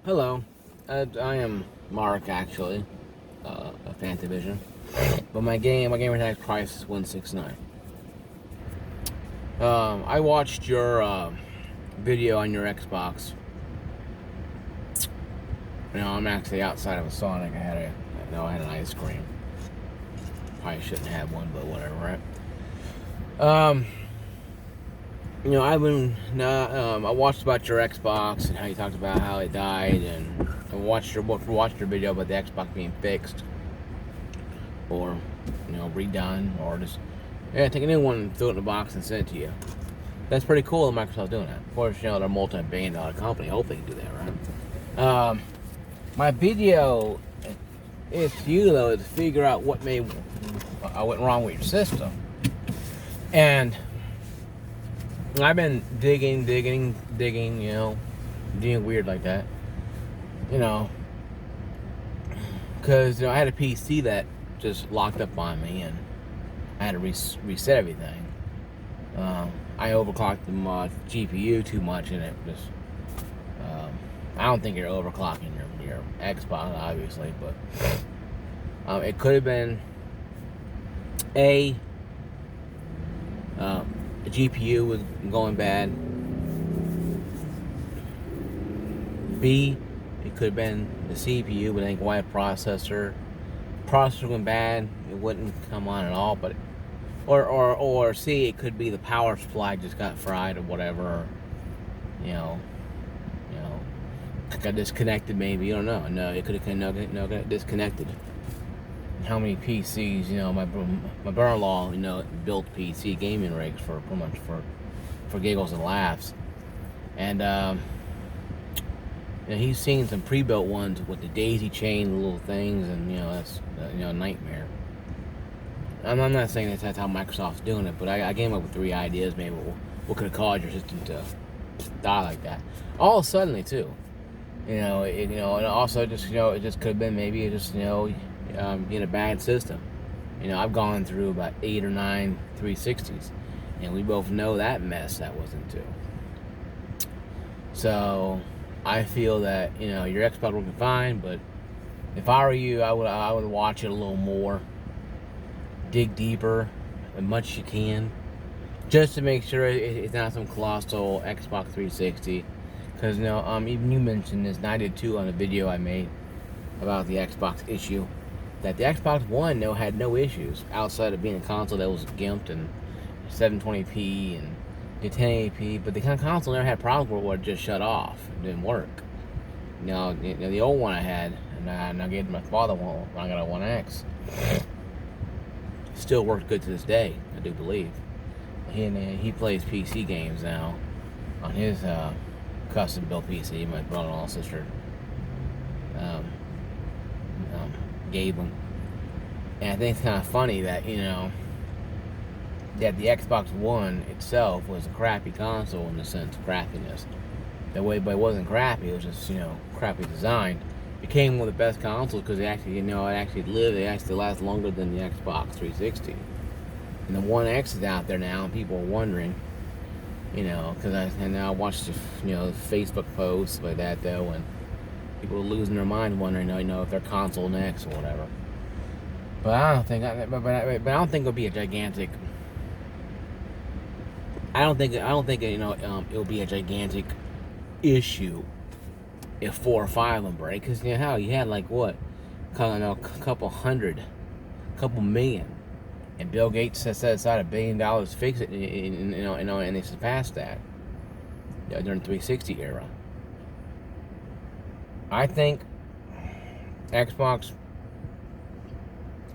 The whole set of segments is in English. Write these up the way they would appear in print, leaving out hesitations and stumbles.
Hello, I am Mark actually, of fantavision, but my gamer tag is Crisis169. I watched your video on your Xbox. I'm actually outside of a Sonic. I had an ice cream. Probably shouldn't have one, but whatever, right? I watched about your Xbox and how you talked about how it died, and I watched your video about the Xbox being fixed or redone, or just take a new one and throw it in a box and send it to you. That's pretty cool that Microsoft's doing that. Of course, they're a multi-billion-dollar company. I hope they can do that, right? My video is to you though to figure out what went wrong with your system, and I've been digging, doing weird like that, because I had a PC that just locked up on me, and I had to reset everything. I overclocked the GPU too much, and it just I don't think you're overclocking your Xbox, obviously, but it could have been the GPU was going bad. B, it could have been the CPU, but I think why processor went bad, it wouldn't come on at all. But or C, it could be the power supply just got fried or whatever. Got disconnected maybe. You don't know. No, it could have got disconnected. How many PCs? My brother-in-law, built PC gaming rigs for pretty much for giggles and laughs, and he's seen some pre-built ones with the daisy chain little things, and that's a nightmare. I'm not saying that's how Microsoft's doing it, but I came up with 3 ideas maybe what could have caused your system to die like that all suddenly too. And also just it just could have been maybe just in a bad system. I've gone through about 8 or 9 360s, and we both know that mess that was into. So I feel that your Xbox working fine, but if I were you, I would watch it a little more, dig deeper as much as you can, just to make sure it's not some colossal Xbox 360. Because even you mentioned this, and I did too on a video I made about the Xbox issue, that the Xbox One had no issues outside of being a console that was gimped and 720p and 1080p, but the console never had problems where it just shut off. It didn't work. The old one I had, and I gave my father one when I got a 1X, still works good to this day, I do believe. He plays PC games now on his custom built PC. My brother-in-law sister gave him, and I think it's kind of funny that that the Xbox One itself was a crappy console in the sense of crappiness. But it wasn't crappy; it was just crappy design. It became one of the best consoles because it actually it actually lasts longer than the Xbox 360. And the 1X is out there now, and people are wondering. Because I watched the Facebook posts like that though, and people are losing their mind wondering, if they're console next or whatever. But I don't think, it'll be a gigantic. I don't think it'll be a gigantic issue if 4 or 5 of them break. Because how you had like what, a couple million. And Bill Gates set aside $1 billion to fix it, and they surpassed that during the 360 era. I think Xbox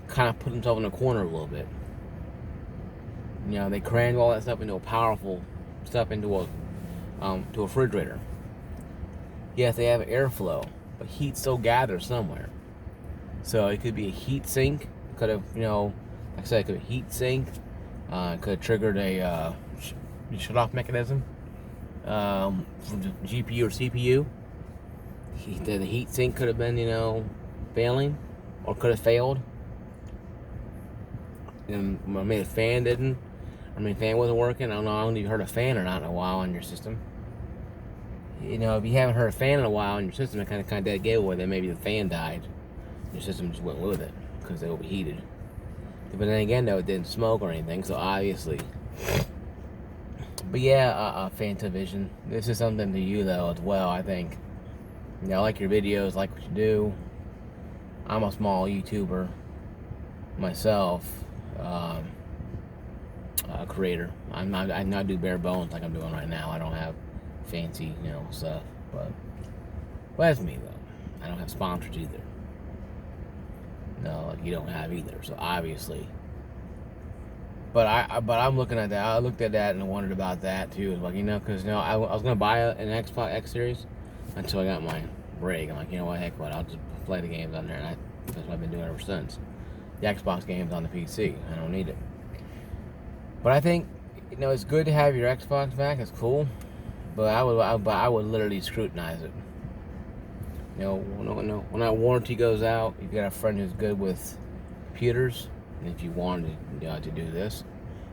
kind of put themselves in a corner a little bit. They crammed all that stuff into a powerful stuff into a refrigerator. Yes, they have airflow, but heat still gathers somewhere. So it could be a heat sink. Could have like I said, it could have heat sink. Could have triggered a shut-off mechanism from the GPU or CPU. The heat sink could have been, failing, or could have failed. And maybe the fan didn't. Fan wasn't working. I don't know. I haven't even heard a fan or not in a while on your system. you know, if you haven't heard a fan in a while and your system kind of dead giveaway, then maybe the fan died. Your system just went with it because they overheated. But then again, though, it didn't smoke or anything, so obviously. But yeah, fantavision. This is something to you though as well. I think. You know, I like your videos, like what you do. I'm a small YouTuber myself, creator. I not do bare bones like I'm doing right now. I don't have fancy, you know, stuff. But that's me though. I don't have sponsors either. No, like you don't have either. So obviously. But I'm looking at that. I looked at that and I wondered about that too. Like, you know, because, you know, I was gonna buy an Xbox X Series until I got my rig. I'm like, you know what, heck what, I'll just play the games on there, and that's what I've been doing ever since. The Xbox games on the PC, I don't need it. But I think, you know, it's good to have your Xbox back. It's cool, but I would literally scrutinize it. You know, when that warranty goes out, you've got a friend who's good with computers, and if you wanted to do this,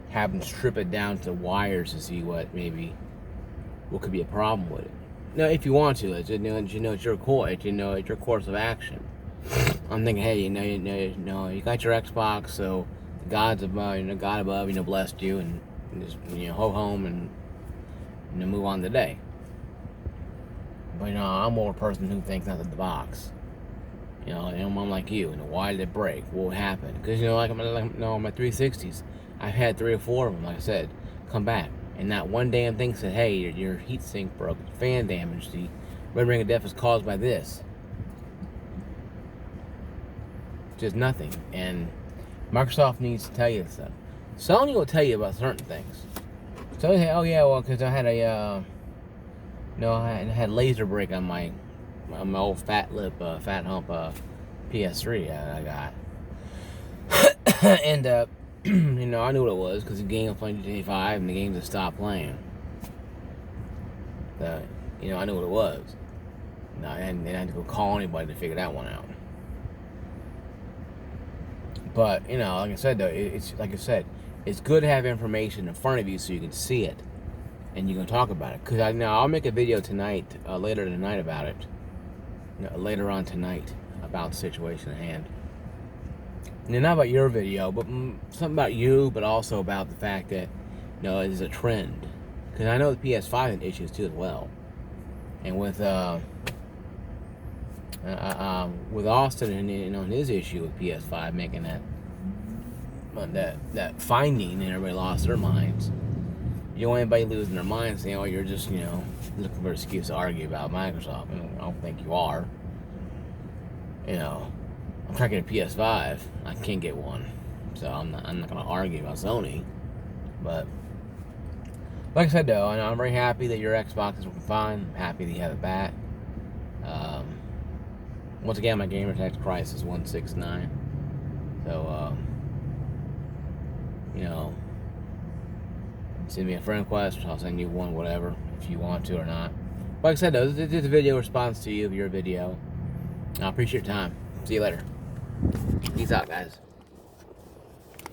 have them strip it down to the wires to see what could be a problem with it. No, if you want to, it's, you know, it's your course. It's your course of action. I'm thinking, hey, you know, you got your Xbox, so God's above, God above, blessed you, and just, go home and, move on today. But, I'm more a person who thinks out of the box. I'm like you. Why did it break? What happened? Because, like my 360s, I've had 3 or 4 of them, like I said, come back. And not one damn thing said, hey, your heat sink broke, fan damage, the red ring of death is caused by this. Just nothing. And Microsoft needs to tell you stuff. Sony will tell you about certain things. So, oh yeah, well, because I had I had laser break on my old fat hump PS3 I got. And I knew what it was because the game was playing GTA 5 and the game just stopped playing. I knew what it was. And I had to go call anybody to figure that one out. But, like I said, though, it's good to have information in front of you so you can see it and you can talk about it. Because I'll make a video tonight, later tonight about it. Later on tonight about the situation at hand. Not about your video, but something about you, but also about the fact that, it is a trend. Because I know the PS5 had issues too as well. And with Austin and his issue with PS5 making that finding, and everybody lost their minds. You don't want anybody losing their minds saying, oh, you're just, looking for an excuse to argue about Microsoft. I don't think you are. I'm trying to get a PS5. I can't get one. So I'm not going to argue about Sony. But, like I said, though, I'm very happy that your Xbox is working fine. I'm happy that you have it back. Once again, my gamer tax price is $169. So, send me a friend request. I'll send you one, whatever, if you want to or not. Like I said, though, this is a video response to your video. I appreciate your time. See you later. Peace out, guys.